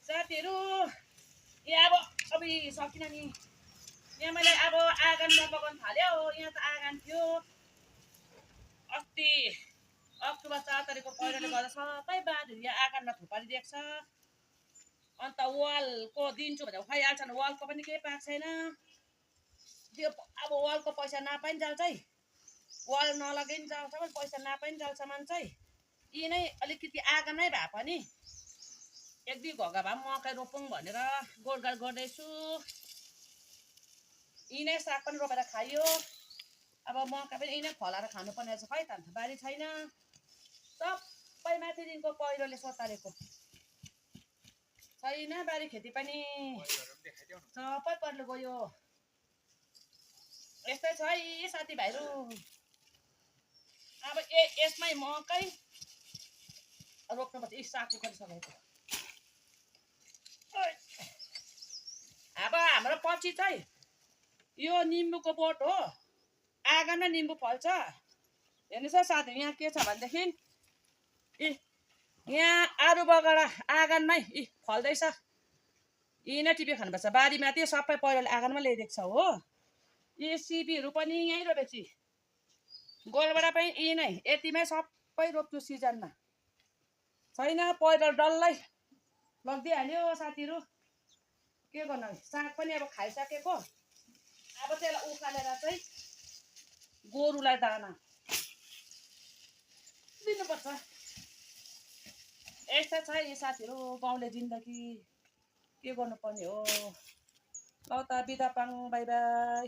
साथीहरू यहाँ अब सकिन नि यहाँ मैले अब आँगन नपकाउनु थाल्यो यहाँ त आँगन थियो अस्ति अक्टोबर 4 तारिकको पहिरोले गर्दा सबै बाँधहरू यहाँ आँगनमा थुपारिदिएको छ अन्त वालको दिन्छु भनेर खुवाइहाल्छ नि वालको पनि केही पाएको छैन त्यो अब वालको पैसा नपाइन्जाल्छ है वाल नलगाइन्जालसम्म पैसा नपाइन्जालसम्म चाहिँ यी नै अलिकति आँगनै भए पनि एक दुई घोगा भए पनि मकै रोपौँ भनेर गोडगाड गर्दैछु यी नै साग पनि रोपेर खाइयो अब मकै पनि यी नै फलाएर खानुपर्ने रहेछ खै त बारी छैन सबै माथिदेखिको पहिरोले सोतारेको छैन बारी खेती पनि सबै पहिरो गयो यस्तै छ है साथीभाइहरू अब यसमै मकै रोप्नुपर्छ साग गरिसकेको अब हाम्रो पछि चाहिँ यो निम्बुको बोट हो आँगनमा निम्बु फल्छ हेर्नुहोस् है साथी यहाँ के छ भनेदेखि यहाँ आरू बगडा आँगनमै फल्दैछ यी नै टिपी खानुपर्छ बारीमा त्यो सबै पहिरोले आँगनमा ल्याइदिएको छ हो यी सिबीहरू पनि यहीँ रोपेपछि गोलबाट पनि यी नै यतिमै सबै रोप्छु सिजनमा छैन पहिरो डल्लै लगिदिइहाल्यो साथीहरू के गर्नु साग पनि अब खाइसकेको अब त्यसलाई उखालेर चाहिँ गोरुलाई दाना दिनुपर्छ यस्तै छ यी साथीहरू गाउँले जिन्दगी के गर्नुपर्ने हो ल त बिदा पाङ बाई बाई